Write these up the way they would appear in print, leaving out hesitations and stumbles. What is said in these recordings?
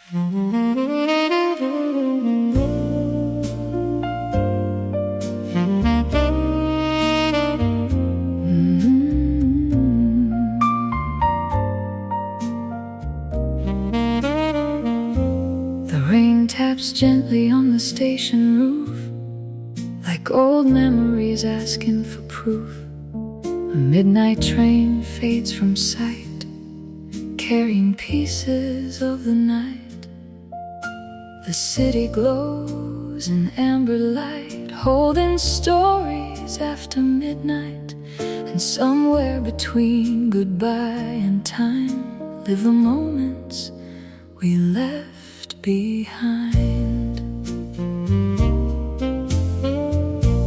The rain taps gently on the station roof, like old memories asking for proof. A midnight train fades from sight, carrying pieces of the night. The city glows in amber light, holding stories after midnight. And somewhere between goodbye and time live the moments we left behind.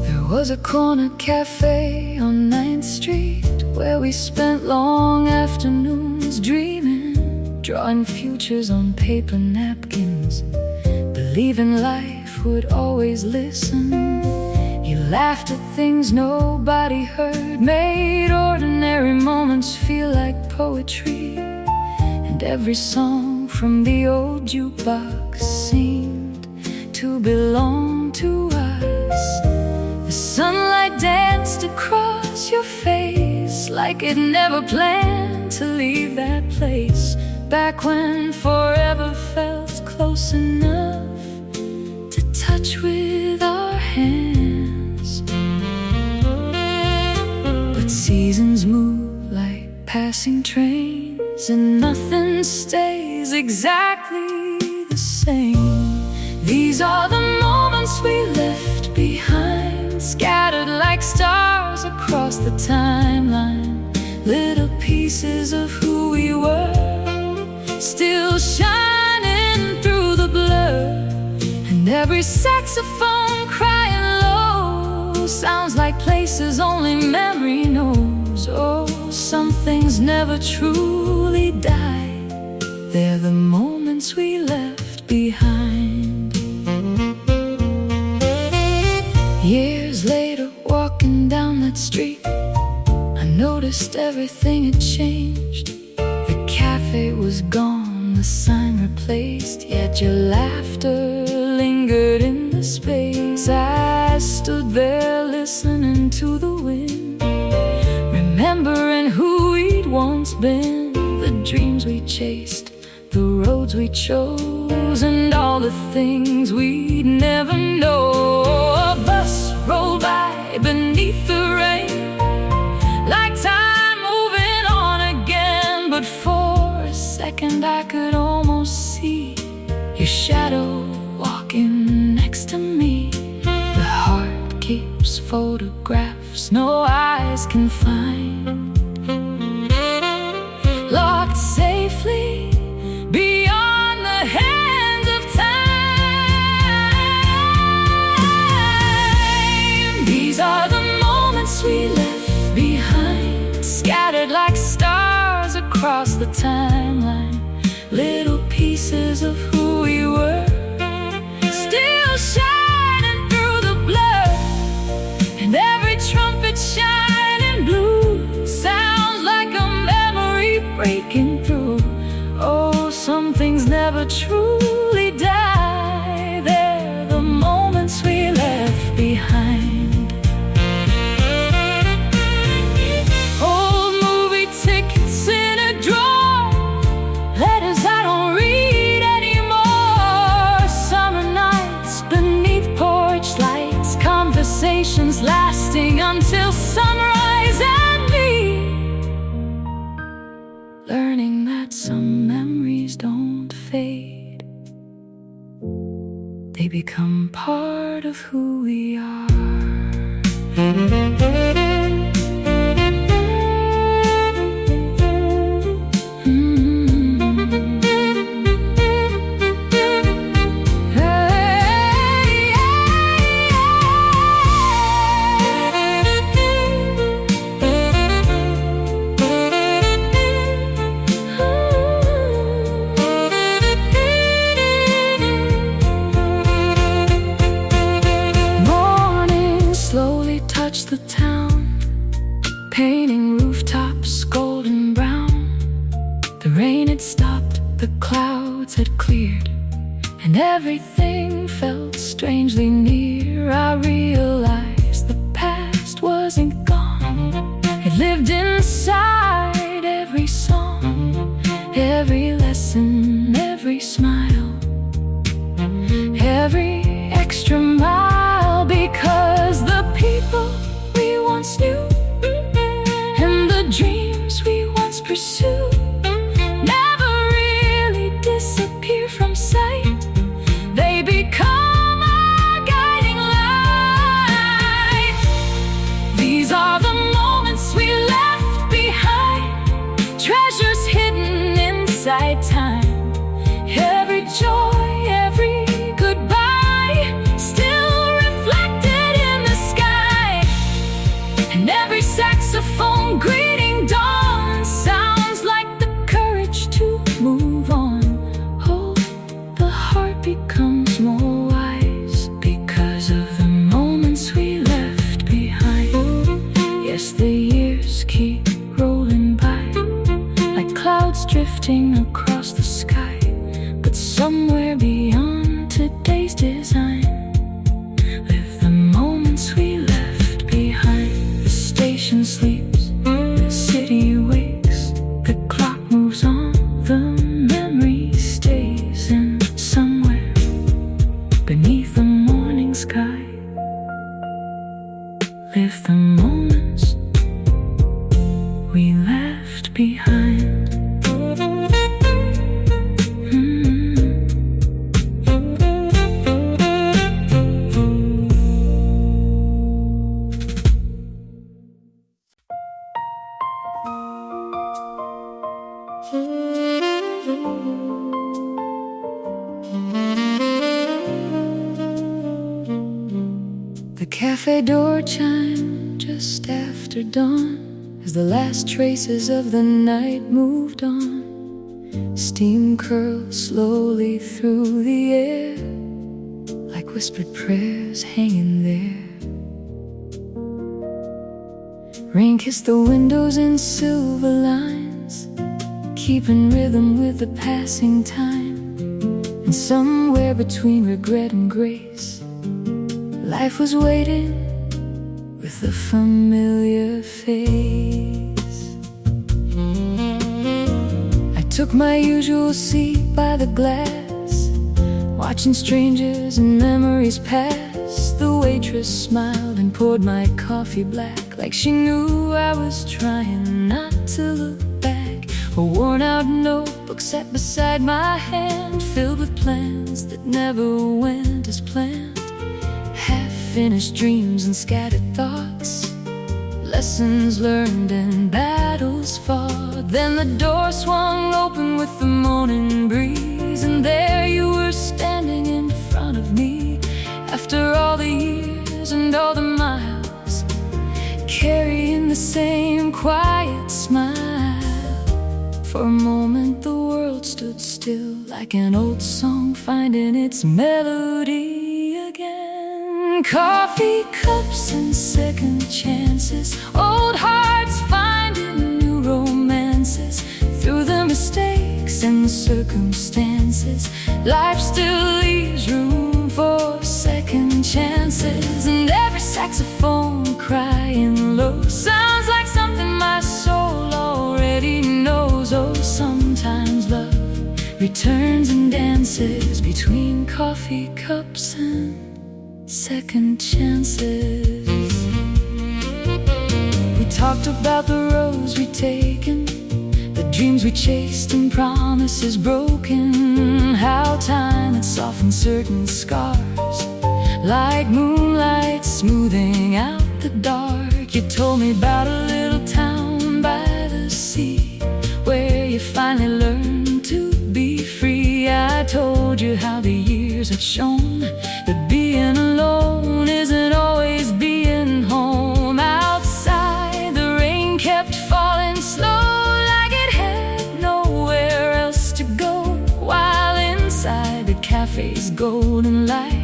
There was a corner cafe on 9th Street where we spent long afternoons dreaming, drawing futures on paper napkins, believing life would always listen. You laughed at things nobody heard, made ordinary moments feel like poetry. And every song from the old jukebox seemed to belong to us. The sunlight danced across your face like it never planned to leave that place. Back when forever felt close enough to touch with our hands. But seasons move like passing trains, and nothing stays exactly the same. These are the moments we left behind, scattered like stars across the timeline. Little pieces of who we were, still shining through the blur. And every saxophone crying low sounds like places only memory knows. Oh, some things never truly die, they're the moments we left behind. Years later, walking down that street, I noticed everything had changed. The cafe was gone, the sign replaced, yet your laughter lingered in the space. I stood there listening to the wind, remembering who we'd once been, the dreams we chased, the roads we chose, and all the things we'd never know. A bus rolled by beneath the rain, like time moving on again. But for a second I could almost see your shadow walking next to me. The heart keeps photographs no eyes can find, locked safely beyond the hands of time. These are the moments we left behind, scattered like stars across the timeline. Little pieces of who we were, still shining through the blur. And every trumpet shining blue sounds like a memory breaking through. Oh, some things never truly die, they're the moments we left behind. Old movie tickets in a drawer, letters I don't read anymore. Summer nights beneath porch lights, conversations lasting until sunrise, and me learning that some memories don't fade, they become part of who we are. The town, painting rooftops golden brown. The rain had stopped, the clouds had cleared, and everything felt strangely near. I realized the past wasn't gone. It lived inside every song, every lesson, every smile, every extra mile. Because the people we once knew and the dreams we once pursued never really disappear from sight. They become our guiding light. These are the moments we left behind, treasures hidden inside time. Every joy, every goodbye, still reflected in the sky. And every saxophone greeting dawn sounds like the courage to move on. Oh, the heart becomes more wise because of the moments we left behind. Yes, the years keep rolling by like clouds drifting across the sky. But somewhere beyond today's design live the moments we left behind. The station sleeps, the city wakes, the clock moves on, the memory stays. And somewhere beneath the morning sky live the moments we left behind. The cafe door chimed just after dawn as the last traces of the night moved on. Steam curled slowly through the air like whispered prayers hanging there. Rain kissed the windows in silver lines, keeping rhythm with the passing time. And somewhere between regret and grace, life was waiting with a familiar face. I took my usual seat by the glass, watching strangers and memories pass. The waitress smiled and poured my coffee black, like she knew I was trying not to look back. A worn-out notebook sat beside my hand, filled with plans that never went as planned. Half-finished dreams and scattered thoughts, lessons learned and battles fought. Then the door swung open with the morning breeze, and there you were standing in front of me. After all the years and all the miles, carrying the same quiet smile. For a moment the world stood still, like an old song finding its melody again. Coffee cups and second chances, old hearts finding new romances. Through the mistakes and circumstances, life still leaves room for second chances. And every saxophone crying low sounds like something my soul already knows. Oh, sometimes love returns and dances between coffee cups and second chances. We talked about the roads we'd taken, the dreams we chased and promises broken. How time had softened certain scars, like moonlight smoothing out the dark. You told me about a little town by the sea, where you finally learned to be free. I told you how the years had shown that being alone isn't always being home. Outside the rain kept falling slow, like it had nowhere else to go, while inside the cafe's golden light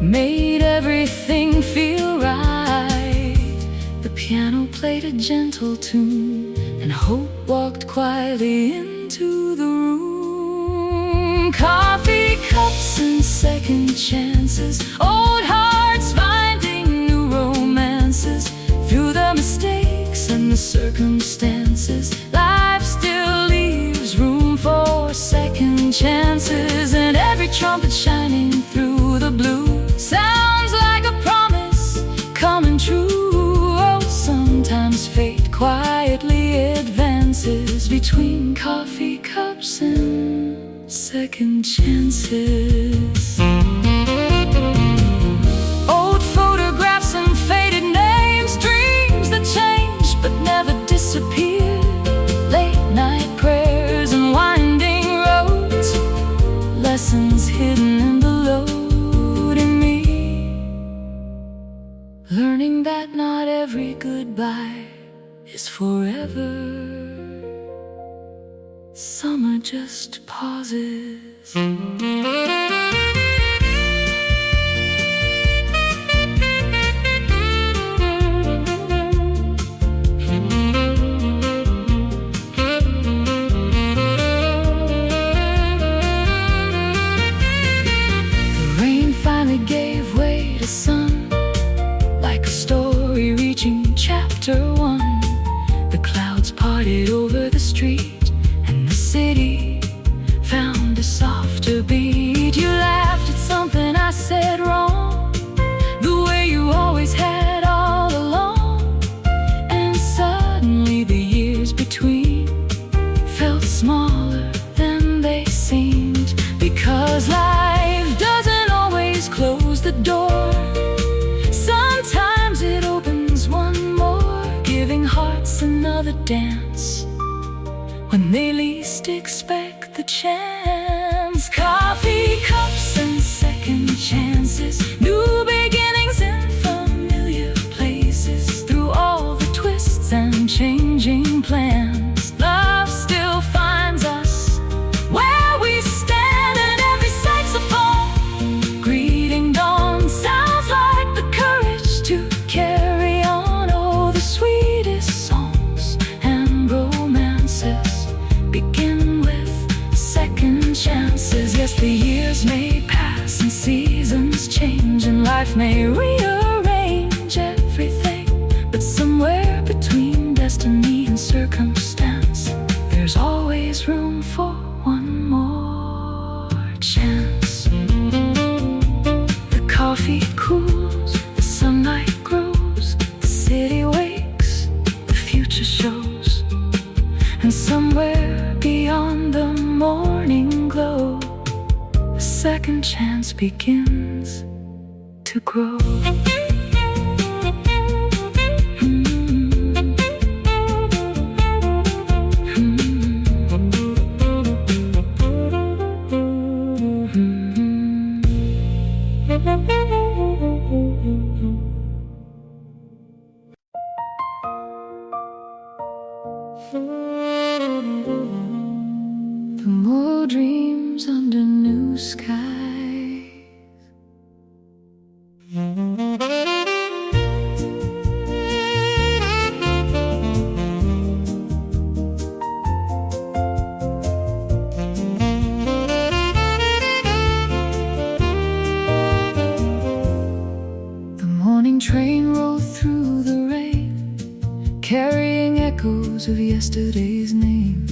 made everything feel right. The piano played a gentle tune, and hope walked quietly into the room. Coffee second chances. Old hearts finding new romances. Through the mistakes and the circumstances, life still leaves room for second chances. And every trumpet shining through the blue sounds like a promise coming true. Oh, sometimes fate quietly advances between coffee cups and second chances. Old photographs and faded names, dreams that change but never disappear. Late night prayers and winding roads, lessons hidden in the load in me. Learning that not every goodbye is forever. Some are just pauses. Gave way to sun, like a story reaching chapter 1. The clouds parted over the street, and the city found a softer beat. You laughed at something I said wrong, the way you always had all along. And suddenly the years between felt smaller than they seemed, because life doesn't always close the door. Sometimes it opens one more, giving hearts another dance when they least expect the chance. Coffee cups and second chances, new beginnings in familiar places. Through all the twists and changing plans, love still finds us where we stand. And every saxophone greeting dawn sounds like the courage to carry on. Oh, the sweetest songs and romances begin with second chances. Yes, the years may pass and seasons change, and life may rearrange everything, but somewhere between destiny and circumstance, there's always room for one more chance. The coffee cools, the sunlight grows, the city wakes, the future shows. And somewhere beyond the morning glow, a second chance begins to grow. The more dreams under new skies. The morning train rolled through the rain, carrying echoes of yesterday's name.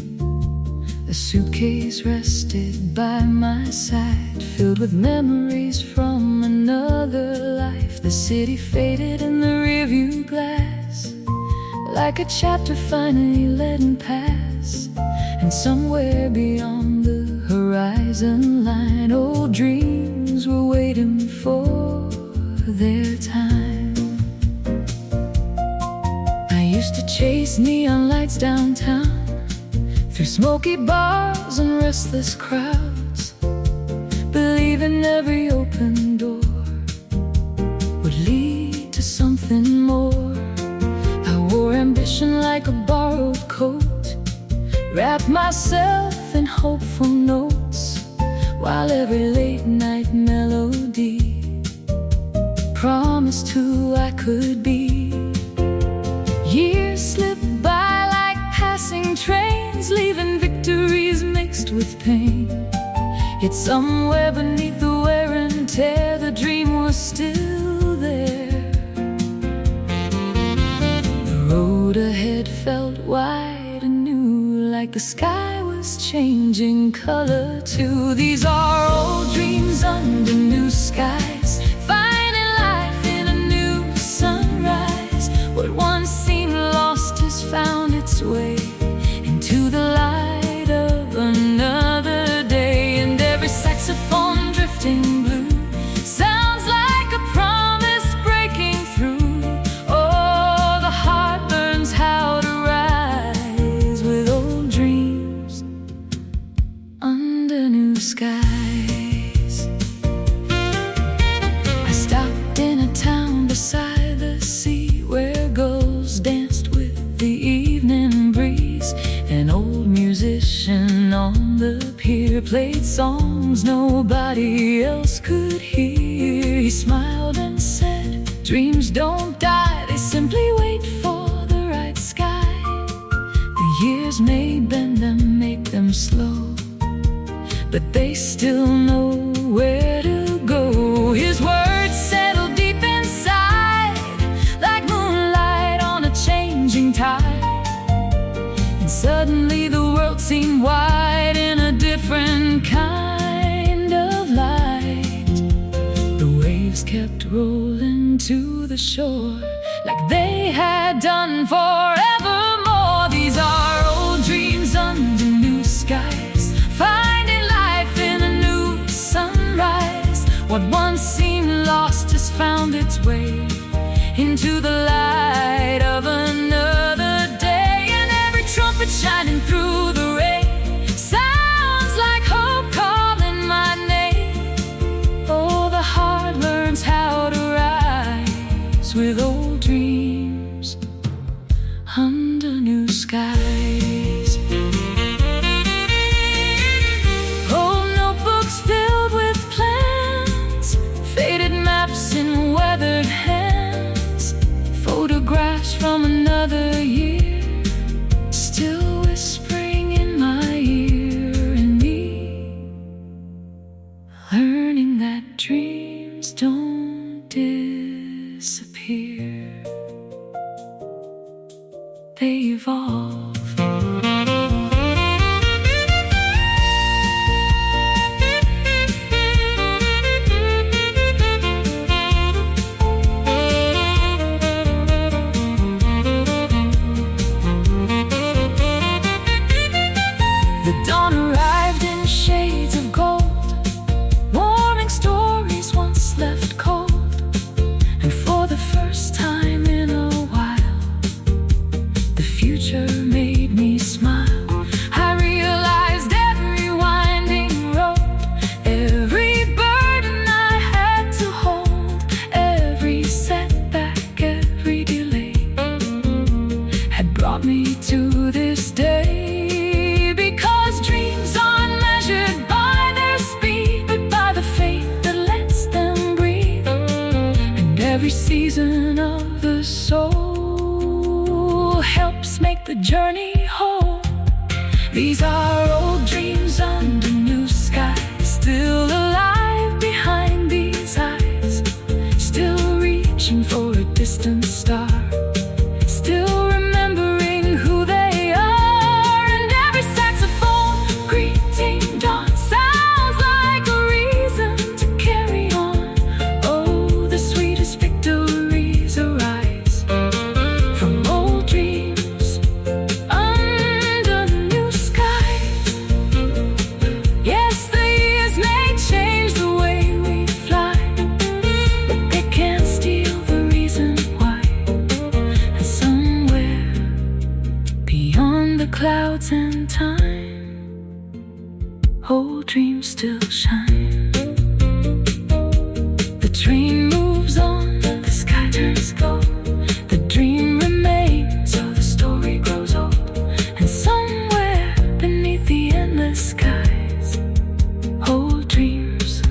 A suitcase rested by my side, filled with memories from another life. The city faded in the rearview glass, like a chapter finally letting pass. And somewhere beyond the horizon line, old dreams were waiting for their time. I used to chase neon lights downtown, through smoky bars and restless crowds, believing every open door would lead to something more. I wore ambition like a borrowed coat, wrapped myself in hopeful notes, while every late night melody promised who I could be. Years slipped by like passing trains, leaving victories mixed with pain. Yet somewhere beneath the wear and tear, the dream was still there. The road ahead felt wide and new, like the sky was changing color too. These are old dreams under new skies, finding life in a new sunrise. What once seemed lost has found its way into the light of another day. And every saxophone drifting blue sounds like a promise breaking through. Oh, the heart learns how to rise with old dreams under new skies. I stopped in a town beside the sea, where gulls danced with the evening breeze. An old musician on the pier played songs nobody else could hear. He smiled and said, dreams don't die, they simply wait for the right sky. The years may bend them, make them slow, but they still know where to go. His words settled deep inside, like moonlight on a changing tide. And suddenly the world seemed wide in a different kind of light. The waves kept rolling to the shore, like they had done forevermore. These are old dreams under new skies, finding life in a new sunrise. What once seemed lost has found its way into the light of another day. And every trumpet shining through the rain sounds like hope calling my name. Oh, the heart learns how to rise with old dreams under new skies. Old notebooks filled with plans, faded maps in weathered hands, photographs from another year, still whispering in my ear. And me, learning that dreams don't disappear, they evolve. The dawn arrived in shades of gold, warming stories once left cold. And for the first time in a while, the future made me smile. I realized every winding road, every burden I had to hold, every setback, every delay had brought me to this day. Because dreams aren't measured by their speed, but by the faith that lets them breathe. And every season of the soul helps make the journey whole. These are old dreams under new skies, still alive behind these eyes, still reaching for a distant star, still remembering who they are. And every saxophone greeting dawn sounds like a reason to carry on. Oh, the sweetest victories arise from old dreams under new skies. Yes, the years may change the way we fly, but they can't steal the reason why. And somewhere beyond the clouds and time, old dreams still shine. The train moves on, the sky turns gold, the dream remains, so the story grows old. And somewhere beneath the endless skies, old dreams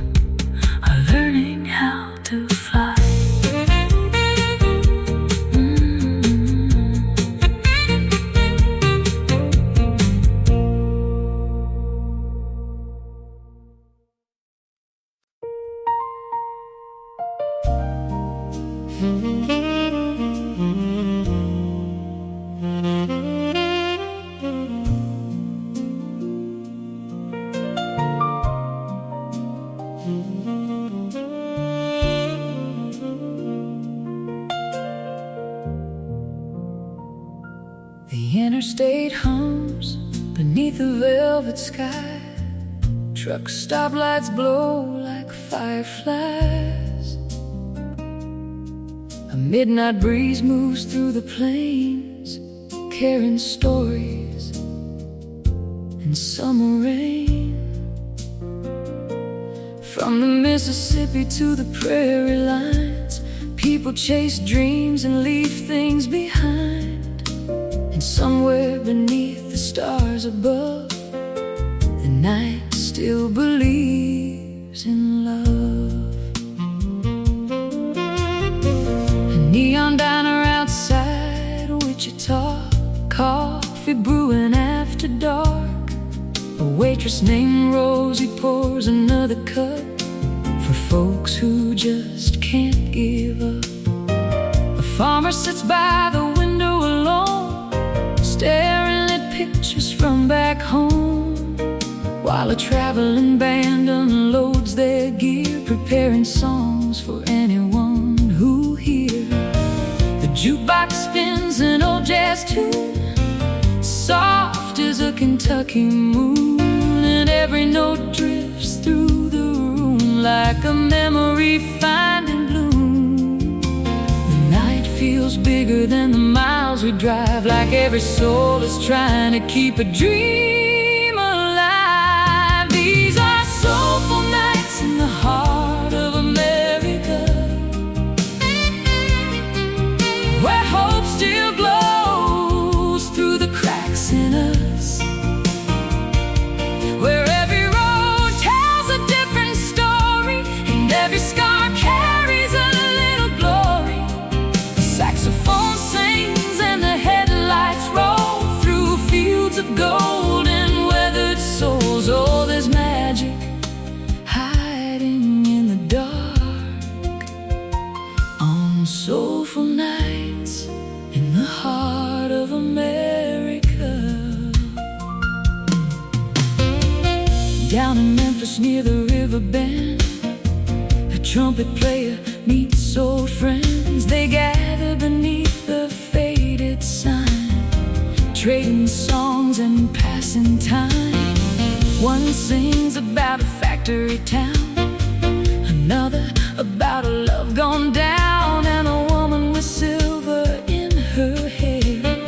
are learning how to fly. The interstate hums beneath a velvet sky. Truck stoplights glow like fireflies. A midnight breeze moves through the plains, carrying stories and summer rain. From the Mississippi to the prairie lines, people chase dreams and leave things behind. And somewhere beneath the stars above, the night still believes in love. A neon diner outside Wichita, coffee brewing after dark. A waitress named Rosie pours another cup for folks who just can't give up. A farmer sits by the window alone, staring at pictures from back home, while a traveling band unloads their gear, preparing songs for anyone who hear. The jukebox spins an old jazz tune, soft as a Kentucky moon, and every note drifts through the room like a memory finding bloom. The night feels bigger than the miles we drive, like every soul is trying to keep a dream alive. These are soulful nights in the heart of America, where hope still glows through the cracks in us, where every road tells a different story and every scar carries a little glory. The saxophone sings and the headlights roll through fields of gold and weathered souls. Oh, there's magic hiding in the dark on soulful nights in the heart of America. Down in Memphis near the river bend, a trumpet player meets old friends. They gather beneath the faded sign, trading songs and passing time. One sings about a factory town, another about a love gone down, and a woman with silver in her hair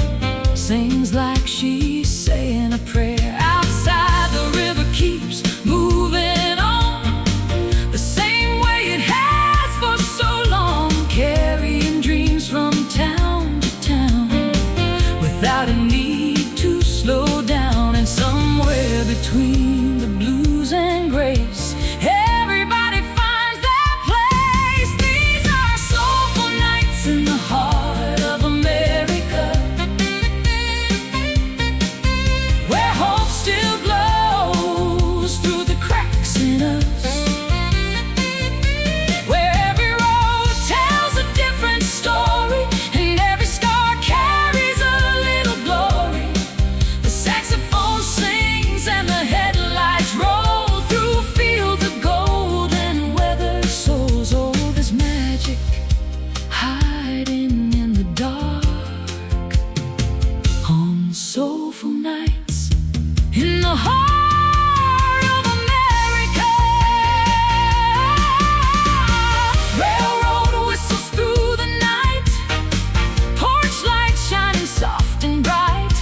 sings like she's saying a prayer. Outside, the river keeps moving on, the same way it has for so long, carrying dreams from town to town without a need to slow down. And somewhere between the blues and grace, everybody finds their place. These are soulful nights in the heart of America, where hope still glows through the cracks in us, where every road tells a different story and every scar carries a little glory. The saxophone sings and the headlights roll through fields of gold and weathered souls. Oh, there's magic hiding in the dark on soulful nights in the heart of America. Railroad whistles through the night, porch lights shining soft and bright,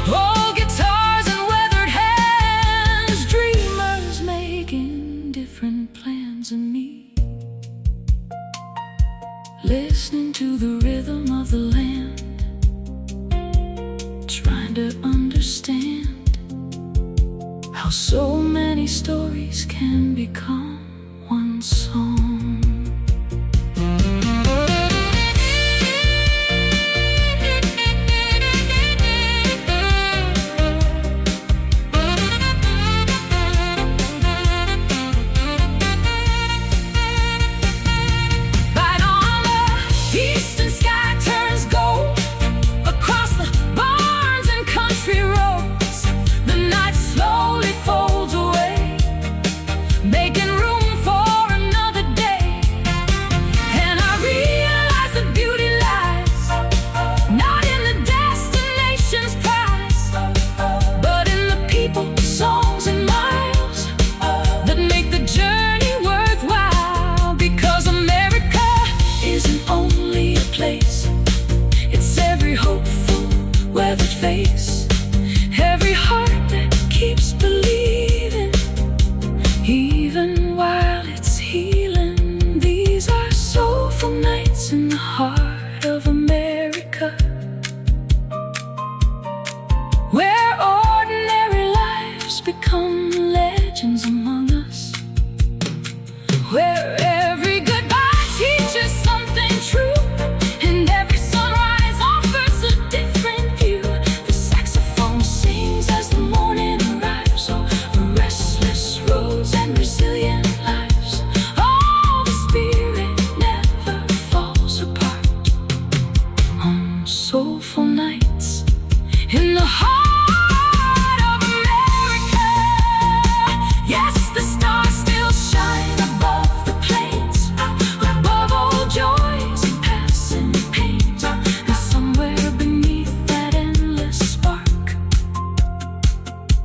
old guitars and weathered hands, dreamers making different plans. And me, listening to the rhythm of the land, trying to understand how so many stories can become one song. Bite on the legends among us, where every goodbye teaches something true, and every sunrise offers a different view. The saxophone sings as the morning arrives over restless roads and resilient lives. Oh, the spirit never falls apart on soulful nights in the heart of America. Yes, the stars still shine above the plains, above all joys and passing pains. And somewhere beneath that endless spark,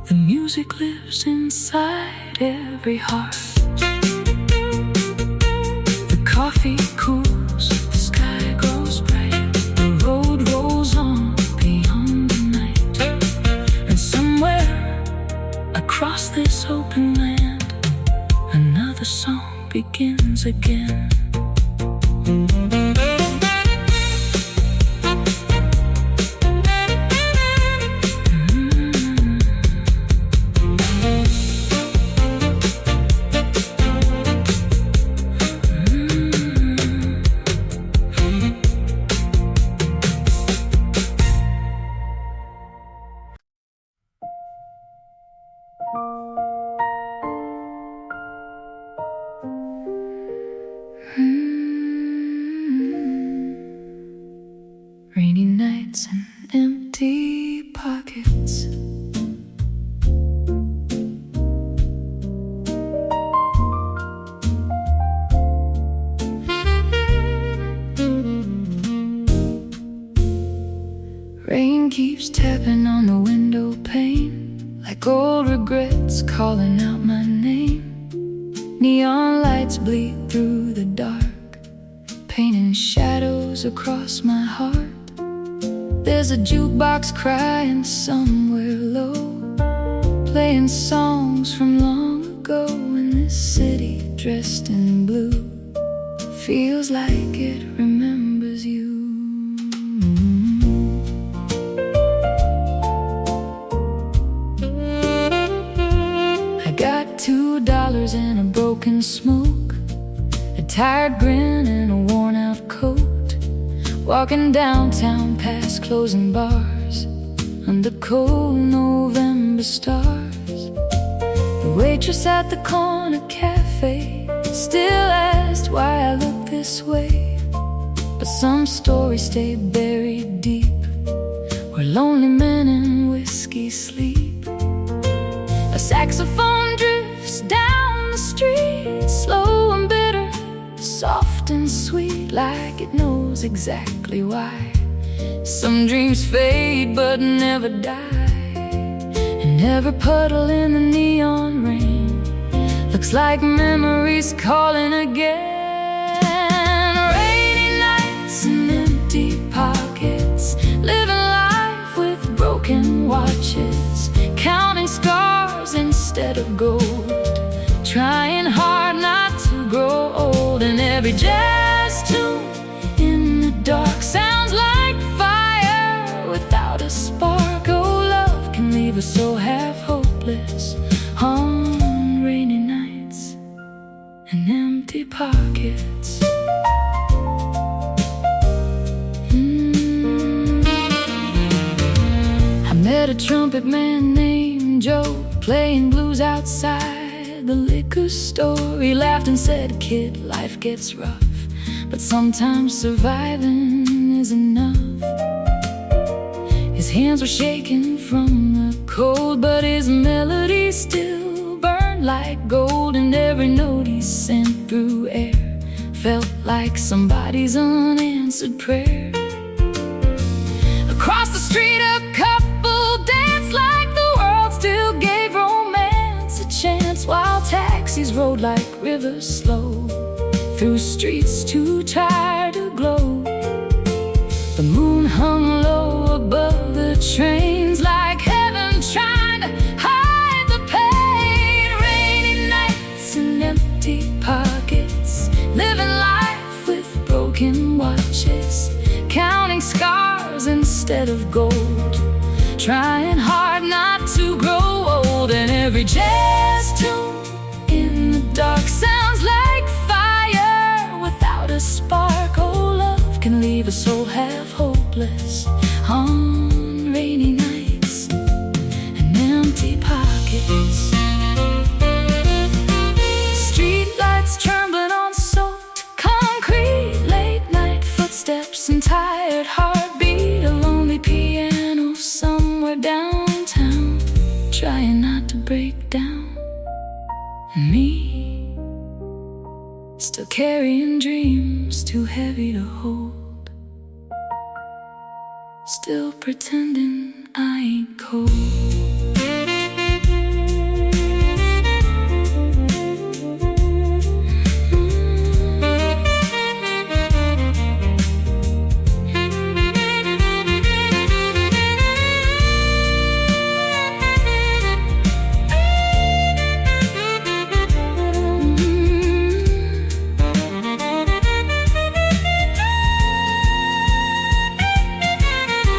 the music lives inside every heart. The coffee cools, the sky grows bright, the road rolls on beyond the night. And somewhere across this open land, another song begins again. Rainy nights and empty pockets. Rain keeps tapping on the window pane, like old regrets calling out my name. Neon lights bleed through the dark, painting shadows across my heart. There's a jukebox crying somewhere low, playing songs from long ago. In this city dressed in blue, feels like it remembers you. I got $2 and a broken smoke, a tired grin and a worn out coat. Walking downtown past closing bars, under cold November stars. The waitress at the corner cafe still asked why I look this way. But some stories stay buried deep, where lonely men and whiskey sleep. A saxophone drifts down the street, slow and bitter, soft and sweet, like it knows exactly why. Some dreams fade but never die, and every puddle in the neon rain looks like memories calling again. Rainy nights and empty pockets, living life with broken watches, counting scars instead of gold, trying hard not to grow old. And every jazz tune in the dark sounds like fire without a spark. Oh, love can leave us so half hopeless on rainy nights and empty pockets. I met a trumpet man named Joe, playing blues outside the liquor store. He laughed and said, "Kid, life gets rough, but sometimes surviving is enough." His hands were shaking from the cold, but his melody still burned like gold. And every note he sent through air felt like somebody's unanswered prayer. Across the street a couple danced like the world still gave romance a chance, while taxis rode like rivers slow through streets too tired to glow. The moon hung low above the trains, like heaven trying to hide the pain. Rainy nights and empty pockets, living life with broken watches, counting scars instead of gold, trying hard not to grow old. And every jazz tune in the dark sounds like fire without a spark. Oh, love can leave a soul half hopeless on rainy nights and empty pockets. Streetlights trembling on soaked concrete, late night footsteps and tired heartbeat. A lonely piano somewhere downtown, trying not to break down. And me, still carrying dreams too heavy to hold, still pretending I ain't cold.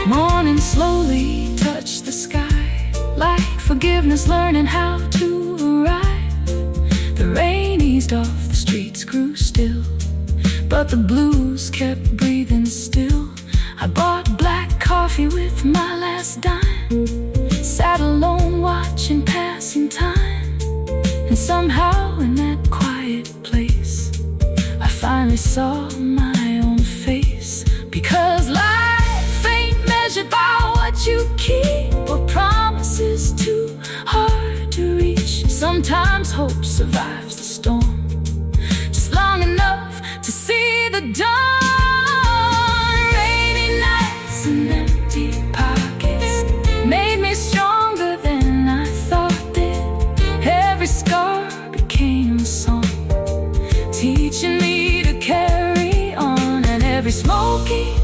Morning slowly touched the sky, like forgiveness learning how to arrive. The rain eased off, the streets grew still, but the blues kept breathing still. I bought black coffee with my last dime, sat alone watching passing time. And somehow in that quiet place I finally saw my own face. Because life ain't measured by what you keep or promises too hard to reach. Sometimes hope survives the storm just long enough to see the dawn. Rainy nights and empty pockets made me stronger than I thought did. Every scar became a song, teaching me to carry on. And every smoky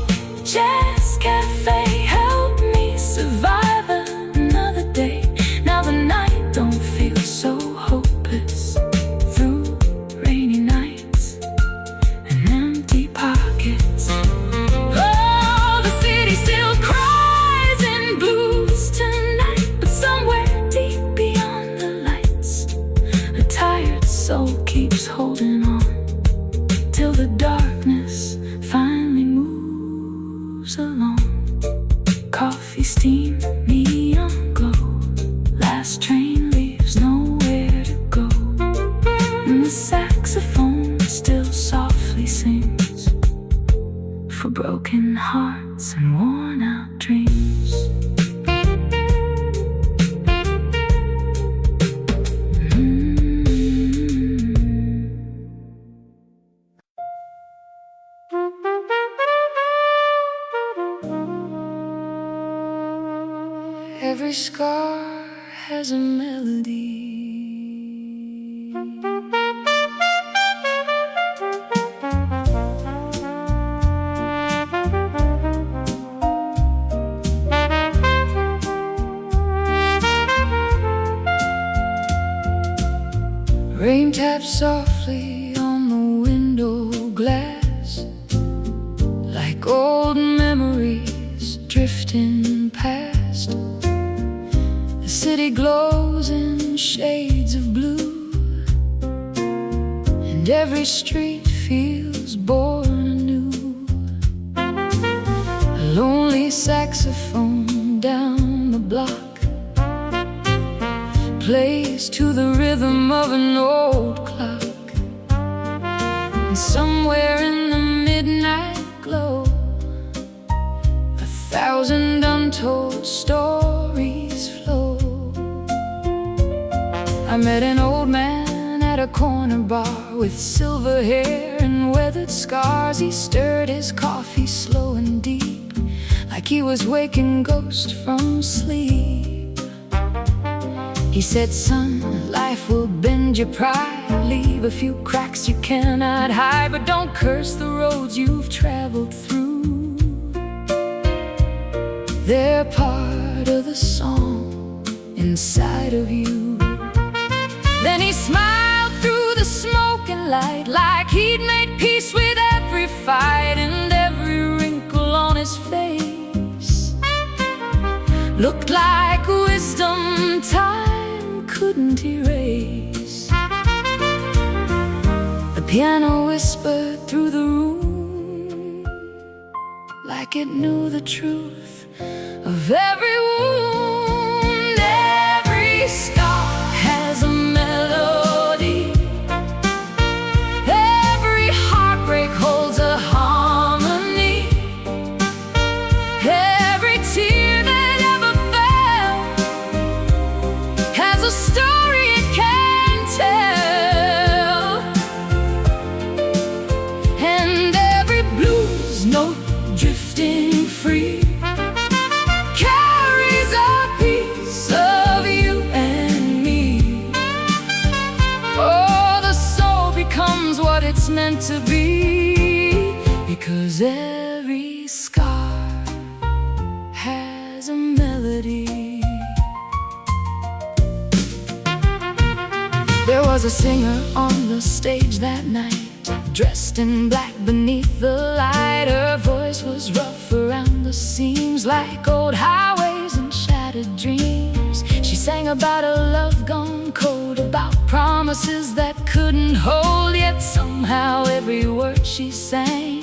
jazz cafe helped me survive another day. Now the night don't feel so hopeless through rainy nights and empty pockets. Oh, the city still cries in blues tonight, but somewhere deep beyond the lights a tired soul keeps holding on till the darkness finally moves along. Coffee steam, neon glow, last train leaves nowhere to go. And the saxophone still softly sings for broken hearts and worn out dreams. Every scar has a melody. Rain taps softly on the window glass, like old memories drifting past. The city glows in shades of blue, and every street feels born anew. A lonely saxophone down the block plays to the rhythm of an old clock. And somewhere in the midnight glow, 1,000 untold stories flow. I met an old man at a corner bar with silver hair and weathered scars. He stirred his coffee slow and deep, like he was waking ghosts from sleep. He said, son, life will bend your pride, leave a few cracks you cannot hide, but don't curse the roads you've traveled through. They're part of the song inside of you. Then he smiled through the smoke and light, like he'd made peace with every fight and every wrinkle on his face. Looked like wisdom time could couldn't erase. The piano whispered through the room like it knew the truth of every wound. Every scar has a melody. Every heartbreak holds a harmony. Every tear that ever fell has a story it can tell. And every blues note drifting free carries a piece of you and me. Oh, the soul becomes what it's meant to be, because every scar has a melody. There was a singer on the stage that night, dressed in black beneath the light. Her voice was rough around the seams, like old highways and shattered dreams. She sang about a love gone cold, about promises that couldn't hold. Yet somehow every word she sang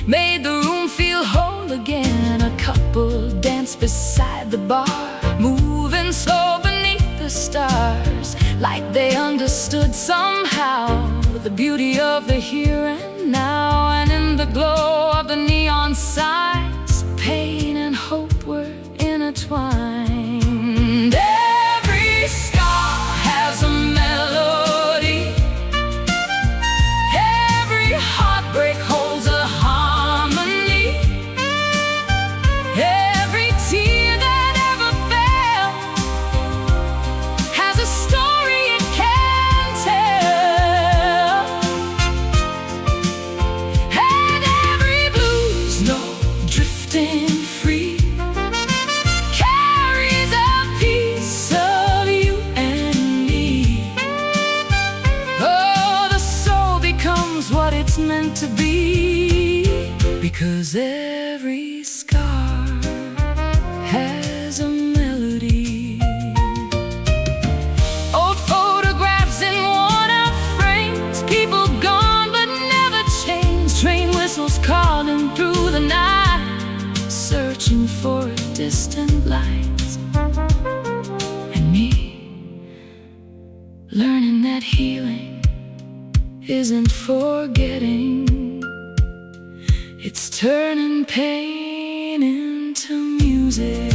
made the room feel whole again. A couple danced beside the bar, moving slow beneath the stars, like they understood somehow the beauty of the here and now. And in the glow of the neon signs, pain and hope were intertwined. Every scar has a melody. Every heartbreak holds a harmony. Every tear that ever fell has a story it can tell. And every blues note drifting free carries a piece of you and me. Oh, the soul becomes what it's meant to be, because every scar has a melody. Old photographs in worn-out frames, people gone but never changed. Train whistles calling through the night, searching for a distant light. And me, learning that healing isn't forgetting, it's turning pain into music.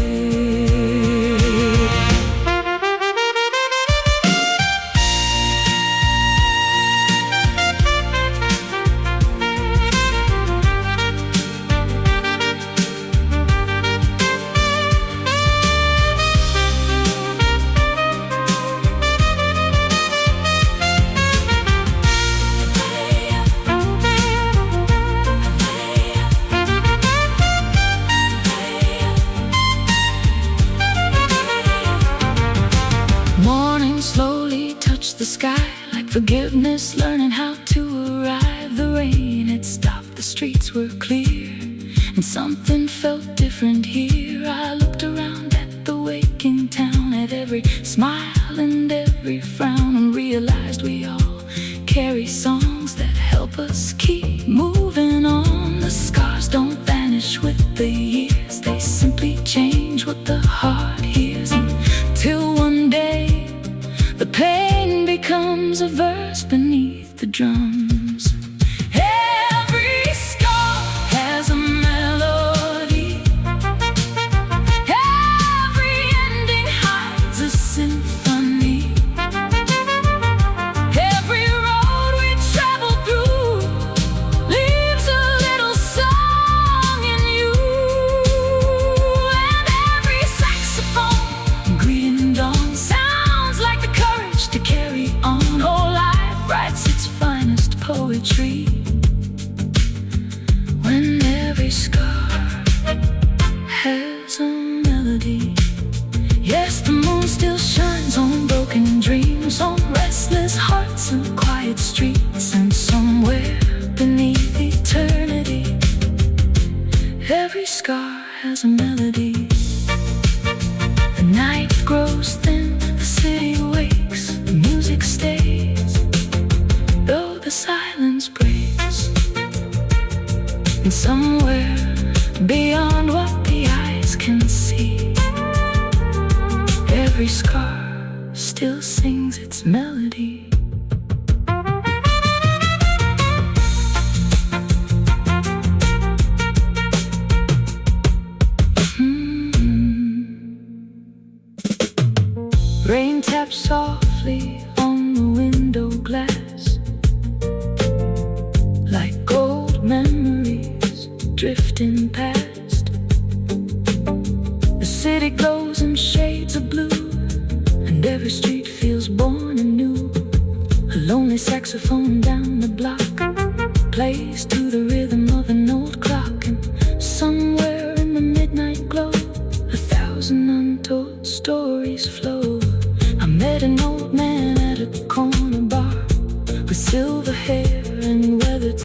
Morning slowly touched the sky, like forgiveness learning how to arrive. The rain had stopped, the streets were clear, and something felt different here. I looked around at the waking town, at every smile and every frown, and realized we all carry songs that help us keep moving on. The scars don't vanish with the years, they simply change what the heart hears. Until one day the pain becomes a verse beneath the drums. Every scar has a melody. Every ending hides a symphony. Every road we travel through leaves a little song in you. And every saxophone greeting dawn sounds like the courage to carry on. Oh, life writes its finest poetry when every scar has a melody. Yes, the moon still shines on broken dreams, on restless hearts and quiet streets. And somewhere beneath eternity, every scar has a melody. The night grows thin, the city wakes, And somewhere beyond what the eyes can see, every scar still sings its melody. Rain taps softly on the window glass, like old memories drifting past. The city glows in shades of blue, and every street feels born anew. A lonely saxophone down the block plays to the rhythm of an old clock. And somewhere in the midnight glow, 1,000 untold stories flow. I met an old man at a corner bar with silver hair and weathered.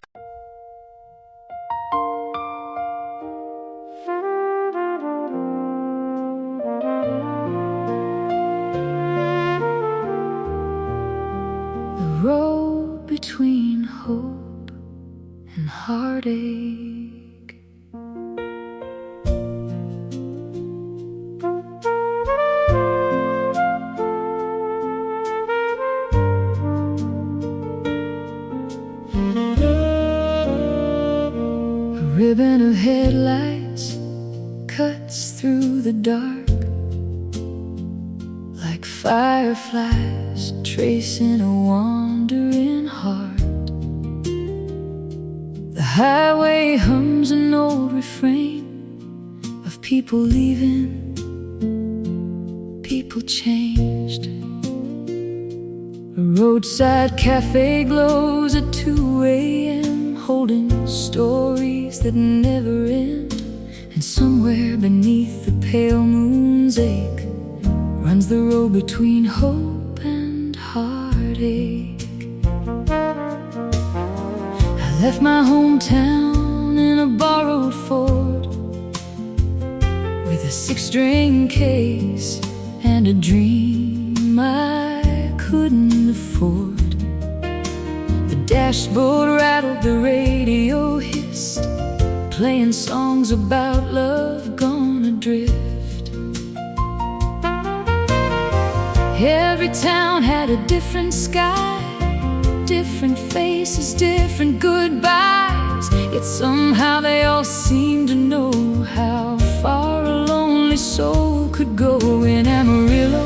The road between hope and heartache. A ribbon of headlights cuts through the dark, like fireflies tracing a wandering heart. The highway hums an old refrain of people leaving, people changed. A roadside cafe glows at 2 a.m., holding stories that never end. And somewhere beneath the pale moon's ache runs the road between hope and heartache. I left my hometown in a borrowed Ford, with a 6-string case and a dream I couldn't afford. The dashboard rattled, the radio hissed, playing songs about love gone adrift. Every town had a different sky, different faces, different goodbyes. Yet somehow they all seemed to know how far a lonely soul could go. In Amarillo,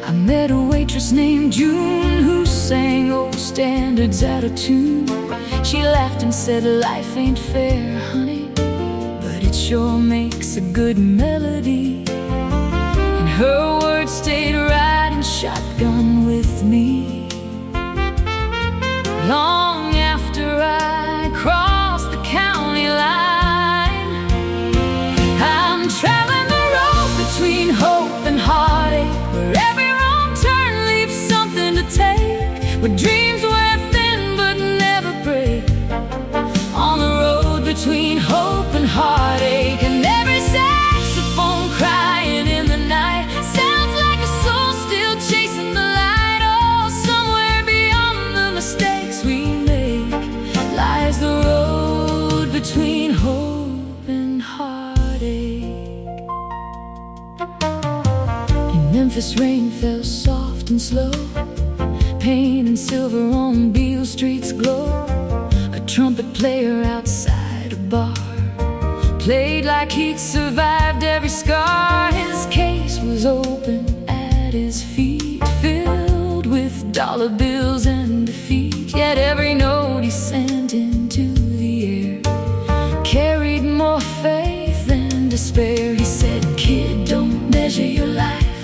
I met a waitress named June who sang old standards out of tune. She laughed and said, "Life ain't fair, honey, but it sure makes a good melody." And her words stayed riding shotgun with me long after I crossed the county line. I'm traveling the road between hope and heartache, where every wrong turn leaves something to take, where dreams wear thin but never break. On the road between hope and heartache, and every saxophone crying in the night sounds like a soul still chasing the light. Oh, somewhere beyond the mistakes we make lies the road between hope and heartache. In Memphis, rain fell soft and slow, paint and silver on Beale Street's glow. A trumpet player outside a bar played like he'd survived every scar. His case was open at his feet, filled with dollar bills and defeat. Yet every note he sent into the air carried more faith than despair. He said, "Kid, don't measure your life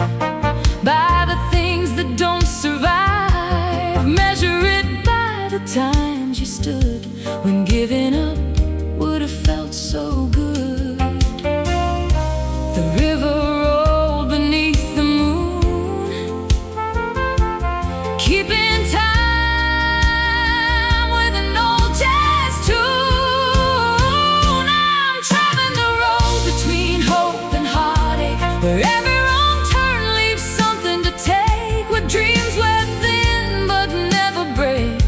by the things that don't survive. Measure it by the times you stood when giving up would have felt so good." The river rolled beneath the moon, keeping time with an old jazz tune. I'm traveling the road between hope and heartache, where every wrong turn leaves something to take, with dreams wear thin but never break.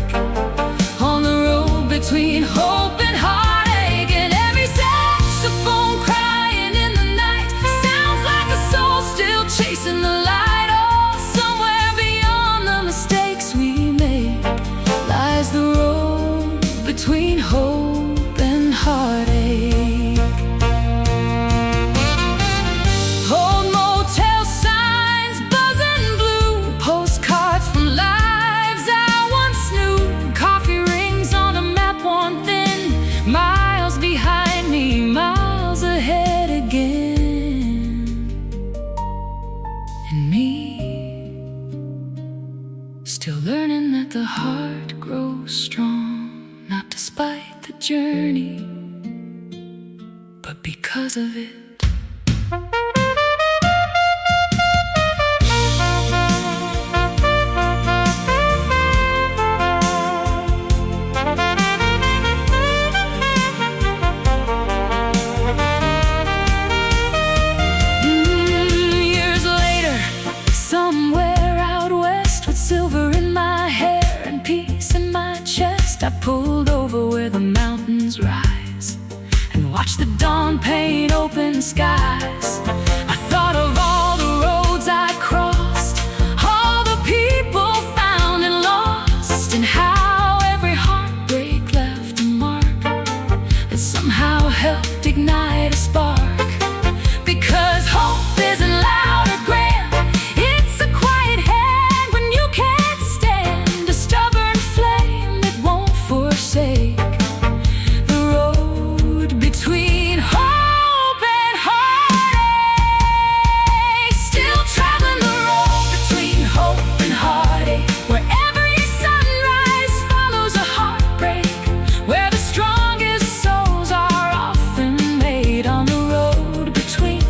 On the road between hope and heartache, and between hope and heartache. Old motel signs buzzing blue, postcards from lives I once knew. Coffee rings on a map worn thin, miles behind me, miles ahead again. And me, still learning that the heart grows strong, not despite the journey, but because of it. Years later, somewhere out west, with silver in my hair and peace in my chest, I pulled over where the mountains rise and watched the dawn paint open skies. I thought of all the roads I crossed, all the people found and lost, and how every heartbreak left a mark that somehow helped ignite a spark. Because hope isn't loud or grand, it's a quiet hand when you can't stand, a stubborn flame that won't forsake. The road between hope and heartache, still traveling the road between hope and heartache, where every sunrise follows a heartbreak, where the strongest souls are often made on the road between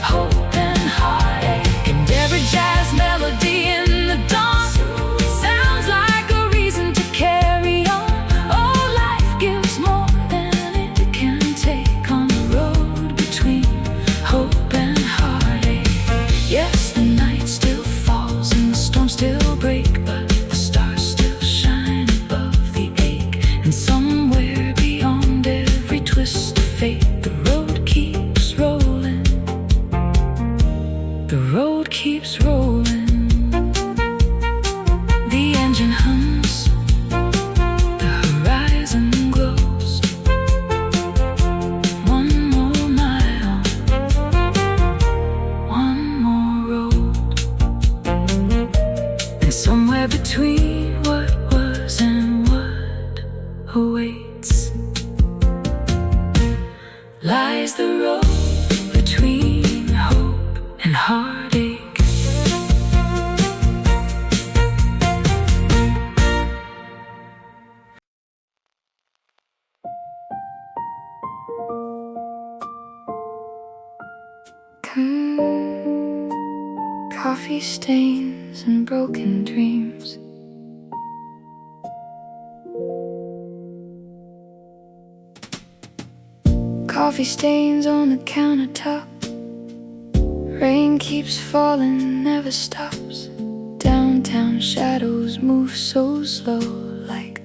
hope and heartache. And every jazz melody in the dawn sounds like a reason to carry on. Oh, life gives more than it can take on the road between hope and heartache. Yes, the night still falls and the storms still break, but the stars still shine above the ache. And somewhere beyond every twist of fate, the road keeps rolling. The road keeps rolling. The engine hums, the horizon glows. One more mile, one more road. And somewhere between what was and what awaits lies the road between hope and heartache. Coffee stains and broken dreams, coffee stains on the countertop. Rain keeps falling, never stops. Downtown shadows move so slow, like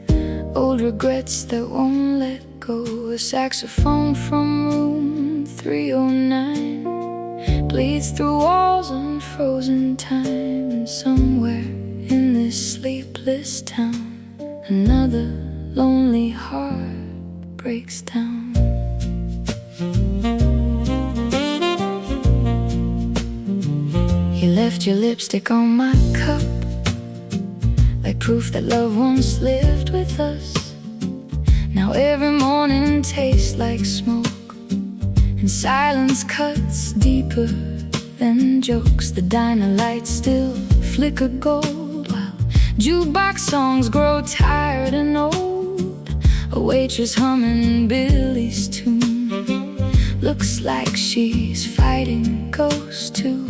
old regrets that won't let go. A saxophone from room 309 bleeds through walls and frozen time. And somewhere in this sleepless town, another lonely heart breaks down. You left your lipstick on my cup, like proof that love once lived with us. Now every morning tastes like smoke, and silence cuts deeper than jokes. The diner lights still flicker gold, while jukebox songs grow tired and old. A waitress humming Billy's tune looks like she's fighting ghosts too.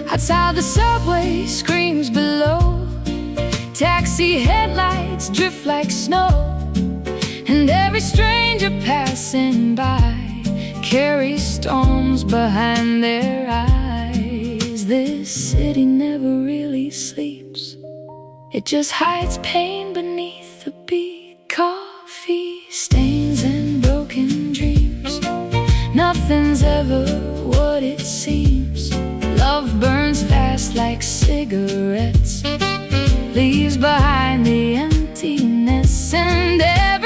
Outside the subway screams below, taxi headlights drift like snow, and every stranger passing by carries storms behind their eyes. This city never really sleeps, it just hides pain beneath the beat. Coffee stains and broken dreams, nothing's ever what it seems. Love burns fast like cigarettes, leaves behind the emptiness, and every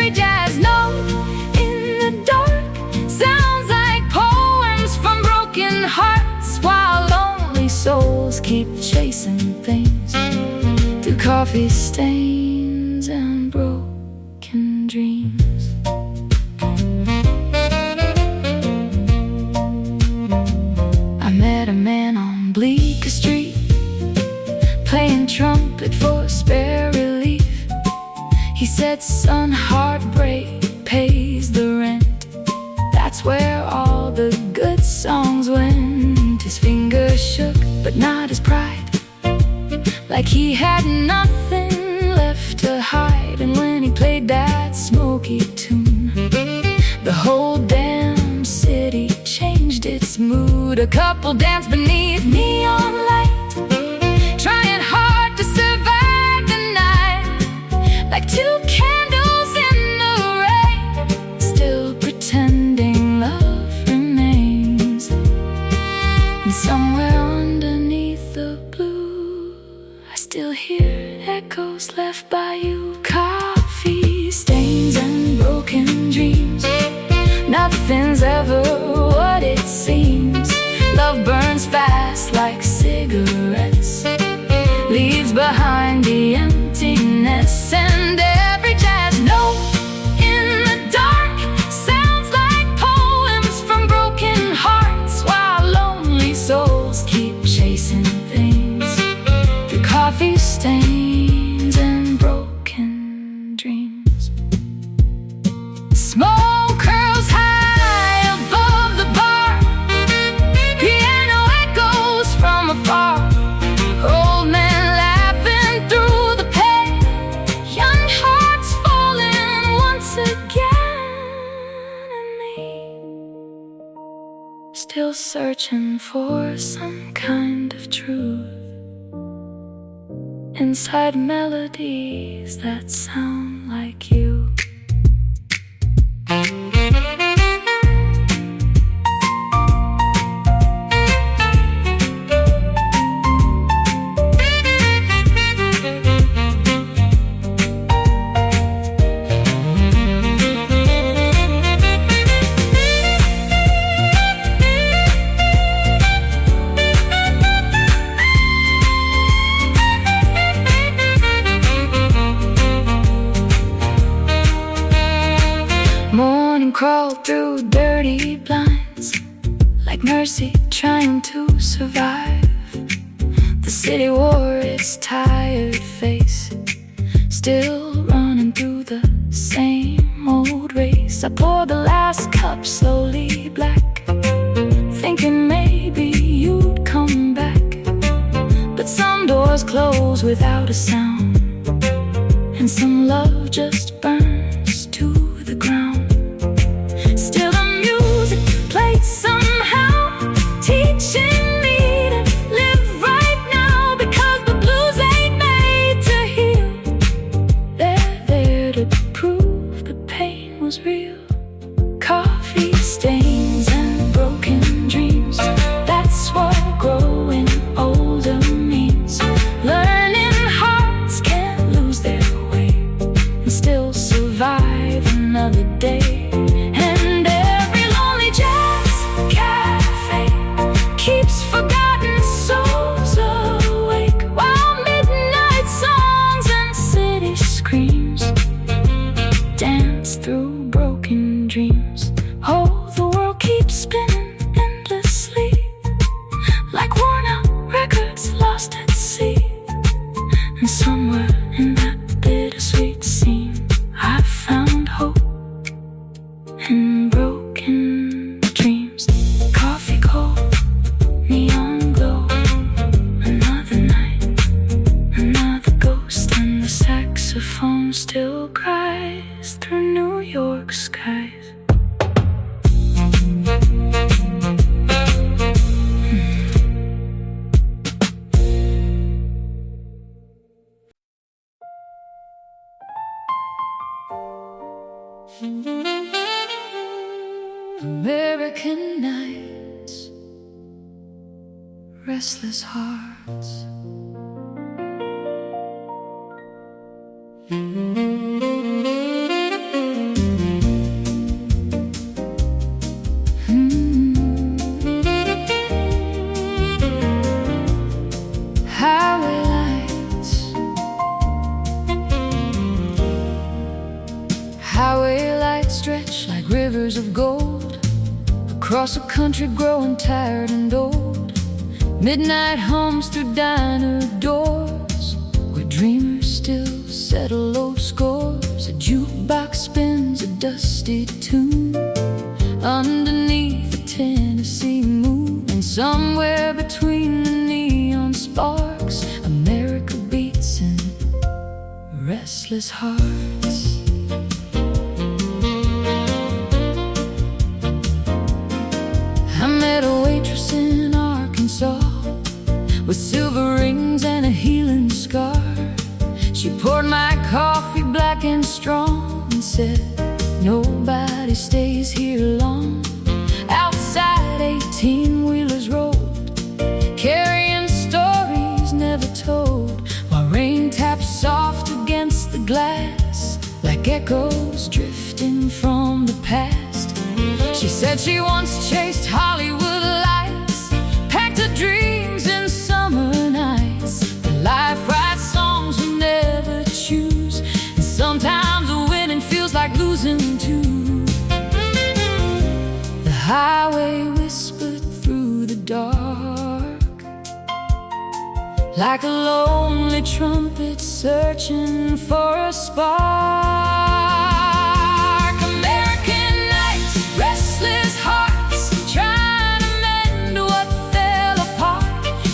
coffee stains and broken dreams. I met a man on Bleecker Street, playing trumpet for spare relief. He said, son, heartbreak pays the rent. That's where all the good songs went. His fingers shook, but not his pride, like he had nothing left to hide. And when he played that smoky tune, the whole damn city changed its mood. A couple danced beneath neon light, trying hard to survive the night, like two candles in the rain, still pretending love remains. And somewhere underneath the blue, I still hear echoes left by you. Coffee stains and broken dreams. Nothing's ever what it seems. Love burns fast like cigarettes, leaves behind the emptiness. And every jazz note in the dark sounds like poems from broken hearts, while lonely souls keep chasing things through coffee stains and broken dreams. Smoke curls high above the bar, piano echoes from afar, old men laughing through the pain, young hearts falling once again. And me, still searching for some kind of truth inside melodies that sound like you. Morning crawled through dirty blinds, like mercy trying to survive. The city wore its tired face, still running through the same old race. I poured the last cup slowly black, thinking maybe you'd come back. But some doors close without a sound, and some love just burns to the ground. Still the music plays somehow, teaching me to live right now, because the blues ain't made to heal. They're there to prove the pain was real. Coffee stains and broken dreams, that's what growing older means. Learning hearts can't lose their way and still survive another day. And every lonely jazz cafe keeps forgotten souls awake, while midnight songs and city screams dance through broken dreams. Oh, the world keeps spinning endlessly, like worn out records lost at sea. And somewhere in that bittersweet scene, I found hope and broken dreams. Coffee cold, neon glow, another night, another ghost, and the saxophone still cries through New York skies. American nights, restless hearts. Highway lights rivers of gold, across a country growing tired and old. Midnight hums through diner doors, where dreamers still settle old scores. A jukebox spins a dusty tune underneath the Tennessee moon. And somewhere between the neon sparks, America beats in restless hearts. I met a waitress in Arkansas with silver rings and a healing scar. She poured my coffee black and strong and said, nobody stays here long. Outside 18-wheelers rolled, carrying stories never told, while rain tapped soft against the glass like echoes drifting from the past. She said she once chased Hollywood lights, packed her dreams in summer nights. The life writes songs we never choose, and sometimes winning feels like losing too. The highway whispered through the dark, like a lonely trumpet searching for a spark. Restless hearts trying to mend what fell apart,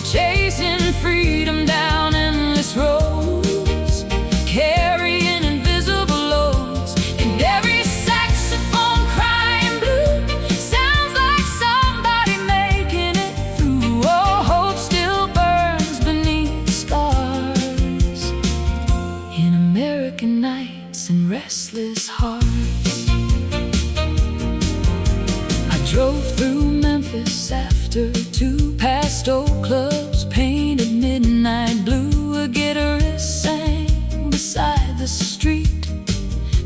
chasing freedom down endless roads, carrying invisible loads. And every saxophone crying blue sounds like somebody making it through. Oh, hope still burns beneath the stars in American nights and restless hearts. Drove through Memphis after 2 pastel clubs painted midnight blue. A guitarist sang beside the street,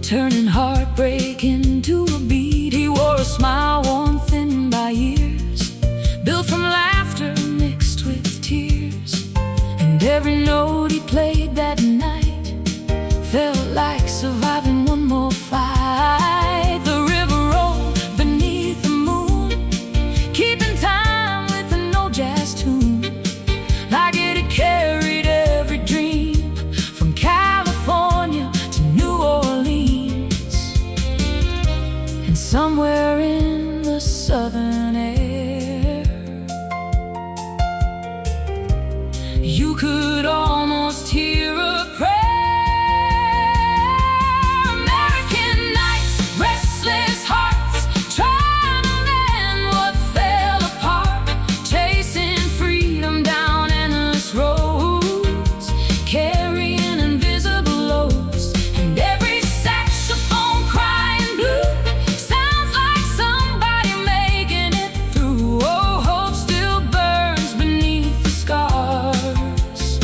turning heartbreak into a beat. He wore a smile worn thin by years, built from laughter mixed with tears. And every note he played that night felt like surviving one more fight. The river rolled beneath the moon, keeping time with an old jazz tune, like it had carried every dream from California to New Orleans. And somewhere in the southern air, you could almost hear a prayer. American nights, restless hearts, trying to mend what fell apart, chasing freedom down endless roads, carrying invisible loads. And every saxophone crying blue sounds like somebody making it through. Oh, hope still burns beneath the scars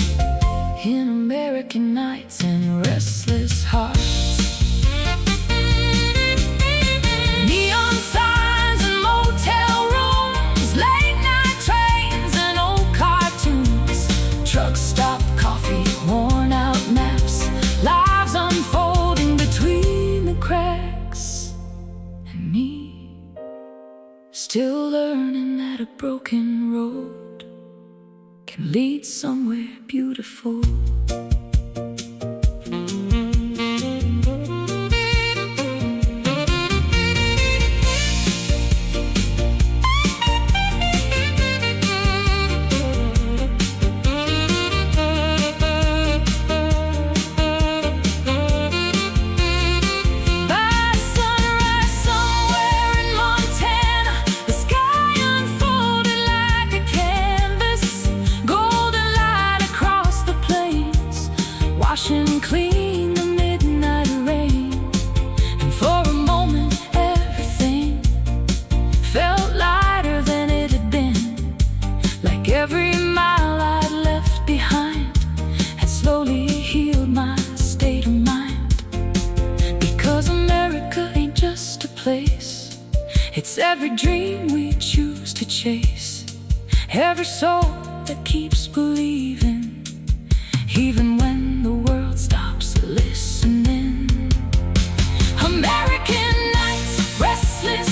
in American nights and restless hearts. Neon signs and motel rooms, late night trains and old cartoons, truck stop coffee, worn out maps, lives unfolding between the cracks. And me, still learning that a broken road can lead somewhere beautiful. By sunrise somewhere in Montana, the sky unfolded like a canvas, golden light across the plains, washing clean the midnight rain. And for a moment everything felt lighter than it had been, like every mile I'd left behind had slowly healed my state of mind. Because America ain't just a place, it's every dream we choose to chase, every soul that keeps believing, even when the world stops listening. American nights, restless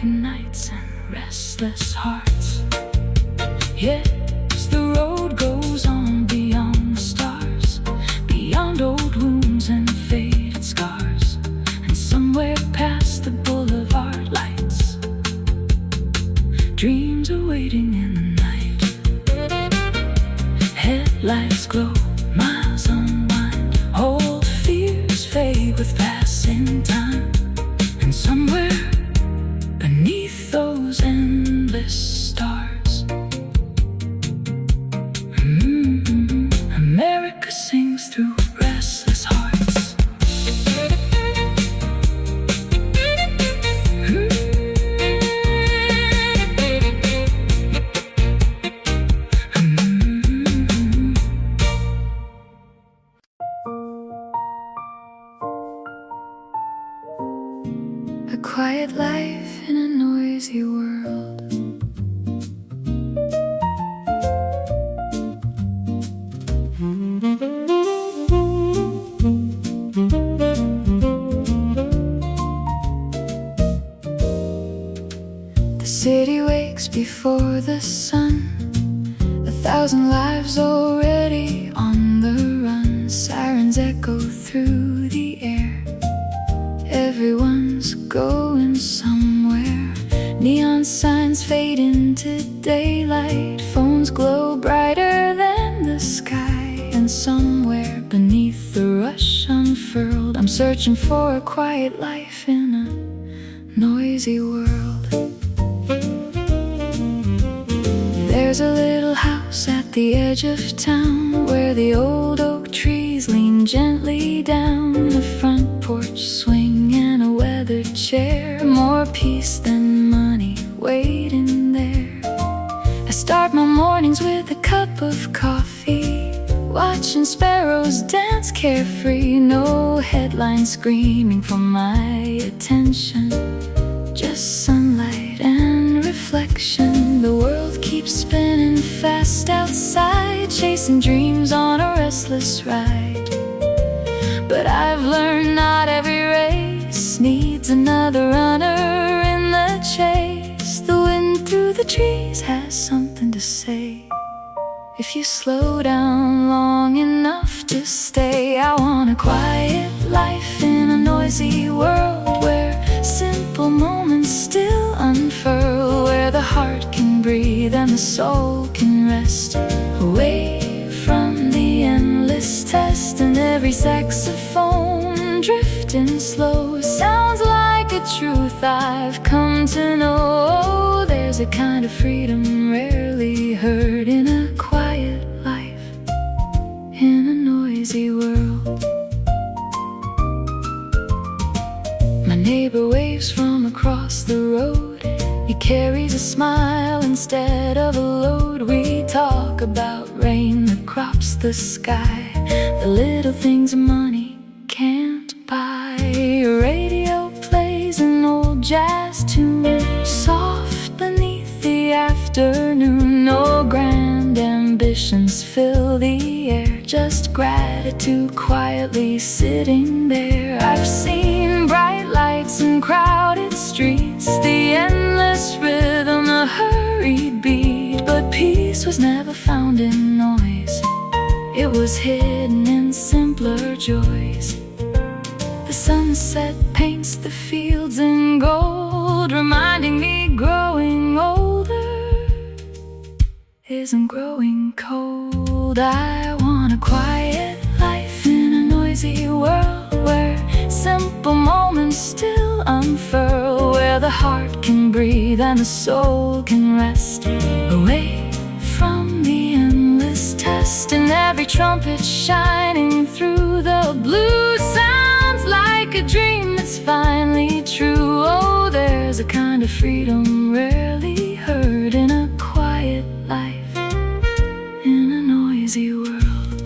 broken nights and restless hearts. Yes, the road goes on beyond the stars, beyond old wounds and faded scars, and somewhere past the boulevard lights, dreams are waiting in the night. Headlights glow, miles unwind, old fears fade with passing time, and somewhere beneath those endless stars, America sings through restless hearts. A quiet life in a noisy world. The city wakes before the sun, 1,000 lives already on the run. Sirens echo through the air, everyone's going somewhere. Neon signs fade into daylight, phones glow brighter than the sky, and somewhere beneath the rush unfurled, I'm searching for a quiet life in a noisy world. There's a little house at the edge of town, where the old oak trees lean gently down. The front porch swing and a weathered chair, more peace than money waiting there. I start my mornings with a cup of coffee, watching sparrows dance carefree. No headlines screaming for my attention, just sunlight and reflection. The world keeps spinning fast outside, chasing dreams on a restless ride. But I've learned not every race needs another runner in the chase. The wind through the trees has something to say, if you slow down long enough to stay. I want a quiet life in a noisy world, where simple moments still unfurl, where the heart can breathe and the soul can rest, away from the endless test. And every saxophone drifting slow sounds like a truth I've come to know. There's a kind of freedom rarely heard in a quiet life in a noisy world. My neighbor waves from across the road, he carries a smile instead of a load. We talk about rain, the crops, the sky, the little things money can't buy. A radio plays an old jazz tune, soft beneath the afternoon. No grand ambitions fill the air, just gratitude quietly sitting there. I've seen bright lights and crowded streets, the endless rhythm, a hurried beat, but peace was never found in noise, it was hidden in simpler joys. The sunset paints the fields in gold, reminding me growing older isn't growing cold. I want a quiet life in a noisy world, where simple moments still unfurl, where the heart can breathe and the soul can rest, away from the endless test. And every trumpet shining through the blue sounds like a dream that's finally true. Oh, there's a kind of freedom rarely heard in a quiet life in a noisy world.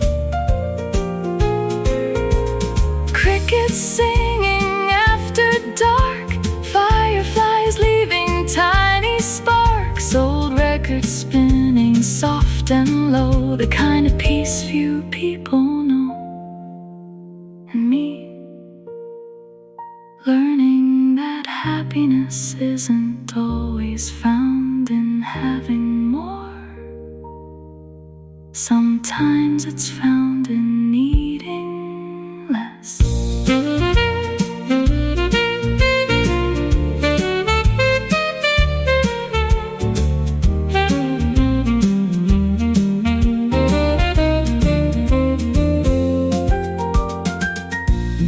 Crickets singing after dark, fireflies leaving tiny sparks, old records spinning soft and low, the kind of peace few people know. And me learning that happiness isn't not always found in having more. Sometimes it's found in needing less.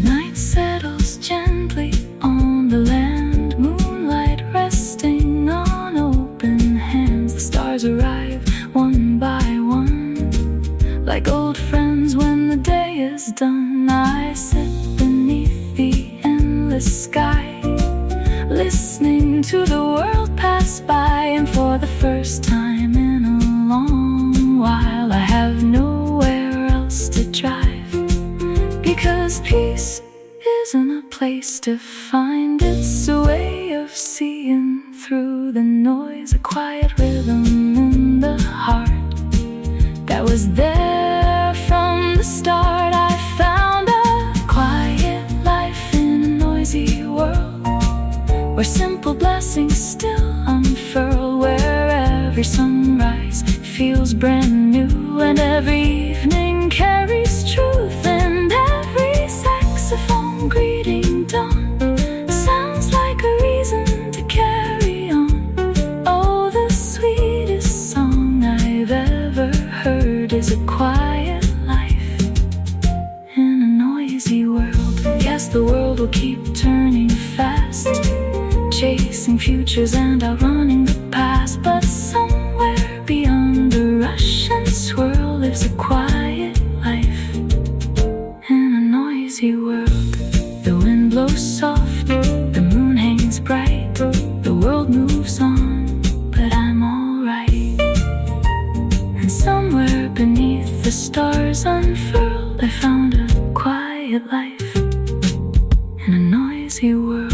Night settles gently on the land, moonlight resting on open hands. The stars arrive one by one, like old friends when the day is done. I sit beneath the endless sky, listening to the world pass by. And for the first time in a long while, I have nowhere else to drive, because peace isn't a place to find. It's a way of seeing through the noise, a quiet rhythm in the heart that was there from the start. I found a quiet life in a noisy world, where simple blessings still unfurl, where every sunrise feels brand new, and every evening carries truth, and every saxophone greeting dawn sounds like a reason to carry on. Oh, the sweetest song I've ever heard is a quiet life in a noisy world. Yes, the world will keep turning fast, chasing futures and outrunning the past, but somewhere beyond the rush and swirl lives a quiet life in a noisy world. The wind blows soft, the moon hangs bright, the world moves on, but I'm alright. And somewhere beneath the stars unfurled, I found a quiet life in a noisy world.